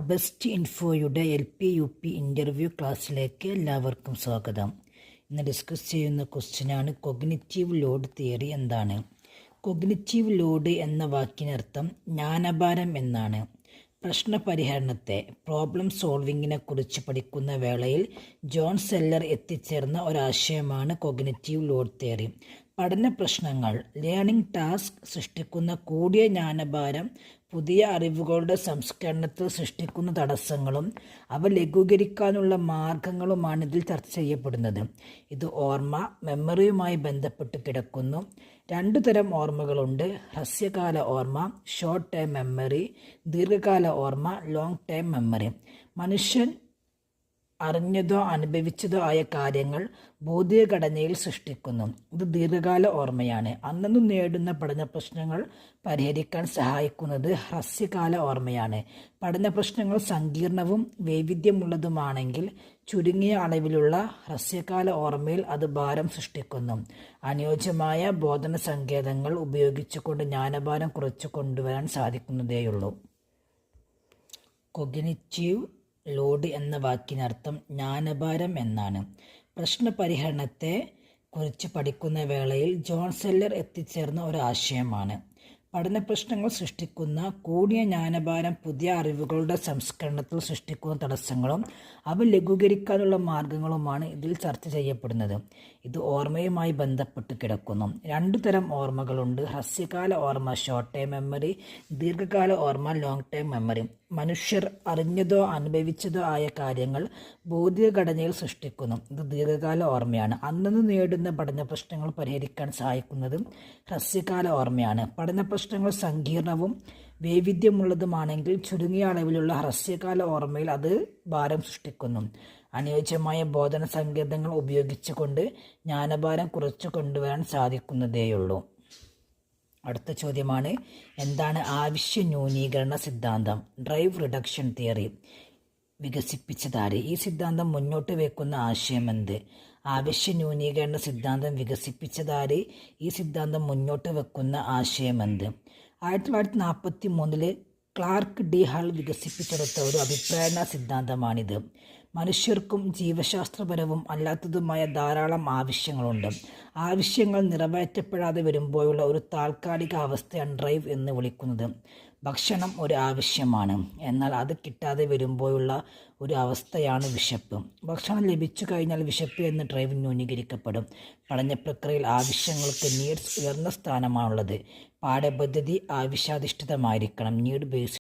Best ഇൻഫോയുടെ LP-UP interview ക്ലാസ്സിലേക്ക് എല്ലാവർക്കും സ്വാഗതം. ഇന്ന് ഡിസ്കസ് ചെയ്യുന്ന ക്വസ്റ്റ്യനാണ് കൊഗ്നിറ്റീവ് ലോഡ് തിയറി എന്താണ്. കൊഗ്നിറ്റീവ് ലോഡ് എന്ന വാക്കിനർത്ഥം ജ്ഞാനഭാരം എന്നാണ്. പ്രശ്നപരിഹരണത്തെ പ്രോബ്ലം സോൾവിങ്ങിനെ കുറിച്ച് പഠിക്കുന്ന വേളയിൽ ജോൺ സെല്ലർ എത്തിച്ചേർന്ന ഒരാശയമാണ് കൊഗ്നിറ്റീവ് ലോഡ് തിയറി. പഠന പ്രശ്നങ്ങൾ ലേണിംഗ് ടാസ്ക് സൃഷ്ടിക്കുന്ന കൂടിയ ജ്ഞാനഭാരം പുതിയ അറിവുകളുടെ സംസ്കരണത്തിൽ സൃഷ്ടിക്കുന്ന തടസ്സങ്ങളും അവ ലഘൂകരിക്കാനുള്ള മാർഗങ്ങളുമാണ് ഇതിൽ ചർച്ച ചെയ്യപ്പെടുന്നത്. ഇത് ഓർമ്മ മെമ്മറിയുമായി ബന്ധപ്പെട്ട് കിടക്കുന്നു. രണ്ടു തരം ഓർമ്മകളുണ്ട്: ഹ്രസ്വകാല ഓർമ്മ ഷോർട്ട് ടേം മെമ്മറി, ദീർഘകാല ഓർമ്മ ലോങ് ടേം മെമ്മറി. മനുഷ്യൻ അറിഞ്ഞതോ അനുഭവിച്ചതോ ആയ കാര്യങ്ങൾ ബോധിക ഘടനയിൽ സൃഷ്ടിക്കുന്നു. ഇത് ദീർഘകാല ഓർമ്മയാണ്. അന്നു നേടുന്ന പഠന പ്രശ്നങ്ങൾ പരിഹരിക്കാൻ സഹായിക്കുന്നത് ഹ്രസ്വകാല ഓർമ്മയാണ്. പഠന പ്രശ്നങ്ങൾ സങ്കീർണവും വൈവിധ്യമുള്ളതുമാണെങ്കിൽ ചുരുങ്ങിയ അളവിലുള്ള ഹ്രസ്വകാല ഓർമ്മയിൽ അത് ഭാരം സൃഷ്ടിക്കുന്നു. അനുയോജ്യമായ ബോധന സങ്കേതങ്ങൾ ഉപയോഗിച്ചുകൊണ്ട് ജ്ഞാനഭാരം കുറച്ചു കൊണ്ടുവരാൻ സാധിക്കുന്നതേയുള്ളൂ. കൊഗ്നിറ്റീവ് ലോഡ് എന്ന വാക്കിനർത്ഥം ജ്ഞാനഭാരം എന്നാണ്. പ്രശ്നപരിഹരണത്തെ കുറിച്ച് പഠിക്കുന്ന വേളയിൽ ജോൺ സെല്ലർ എത്തിച്ചേർന്ന ഒരു ആശയമാണ്. പഠന പ്രശ്നങ്ങൾ സൃഷ്ടിക്കുന്ന കൂടിയ ജ്ഞാനഭാരം പുതിയ അറിവുകളുടെ സംസ്കരണത്തിൽ സൃഷ്ടിക്കുന്ന തടസ്സങ്ങളും അവ ലഘൂകരിക്കാനുള്ള മാർഗങ്ങളുമാണ് ഇതിൽ ചർച്ച ചെയ്യപ്പെടുന്നത്. ഇത് ഓർമ്മയുമായി ബന്ധപ്പെട്ട് കിടക്കുന്നു. രണ്ടു തരം ഓർമ്മകളുണ്ട്: ഹ്രസ്വകാല ഓർമ്മ ഷോർട്ട് ടേം മെമ്മറി, ദീർഘകാല ഓർമ്മ ലോങ് ടേം മെമ്മറി. മനുഷ്യർ അറിഞ്ഞതോ അനുഭവിച്ചതോ ആയ കാര്യങ്ങൾ ബോധിക ഘടനയിൽ സൃഷ്ടിക്കുന്നു. ഇത് ദീർഘകാല ഓർമ്മയാണ്. അന്നു നേടുന്ന പഠന പ്രശ്നങ്ങൾ പരിഹരിക്കാൻ സഹായിക്കുന്നത് ഹ്രസ്വകാല ഓർമ്മയാണ്. പഠന പ്രശ്നങ്ങൾ സങ്കീർണവും വൈവിധ്യമുള്ളതുമാണെങ്കിൽ ചുരുങ്ങിയ അളവിലുള്ള ഹ്രസ്വകാല ഓർമ്മയിൽ അത് ഭാരം സൃഷ്ടിക്കുന്നു. അനുയോജ്യമായ ബോധന സങ്കേതങ്ങൾ ഉപയോഗിച്ചുകൊണ്ട് ജ്ഞാനഭാരം കുറച്ചു കൊണ്ടുവരാൻ സാധിക്കുന്നതേയുള്ളൂ. അടുത്ത ചോദ്യമാണ്: എന്താണ് ആവശ്യ ന്യൂനീകരണ സിദ്ധാന്തം? ഡ്രൈവ് റിഡക്ഷൻ തിയറി വികസിപ്പിച്ചതാര്? ഈ സിദ്ധാന്തം മുന്നോട്ട് വയ്ക്കുന്ന ആശയം എന്ത്? ആവശ്യ ന്യൂനീകരണ സിദ്ധാന്തം വികസിപ്പിച്ചതാര്? ഈ സിദ്ധാന്തം മുന്നോട്ട് വെക്കുന്ന ആശയം എന്ത്? 1943 ക്ലാർക്ക് ഡി ഹൾ വികസിപ്പിച്ചെടുത്ത ഒരു അഭിപ്രേരണ സിദ്ധാന്തമാണിത്. മനുഷ്യർക്കും ജീവശാസ്ത്രപരവും അല്ലാത്തതുമായ ധാരാളം ആവശ്യങ്ങളുണ്ട്. ആവശ്യങ്ങൾ നിറവേറ്റപ്പെടാതെ വരുമ്പോഴുള്ള ഒരു താൽക്കാലിക അവസ്ഥയാണ് ഡ്രൈവ് എന്ന് വിളിക്കുന്നത്. ഭക്ഷണം ഒരു ആവശ്യമാണ്, എന്നാൽ അത് കിട്ടാതെ വരുമ്പോഴുള്ള ഒരു അവസ്ഥയാണ് വിശപ്പ്. ഭക്ഷണം ലഭിച്ചു കഴിഞ്ഞാൽ വിശപ്പ് എന്ന ഡ്രൈവ് ന്യൂനീകരിക്കപ്പെടും. പഠന പ്രക്രിയയിൽ ആവശ്യങ്ങൾക്ക് നീഡ്സ് ഉയർന്ന സ്ഥാനമാണുള്ളത്. പാഠ്യപദ്ധതി ആവശ്യാധിഷ്ഠിതമായിരിക്കണം. Need based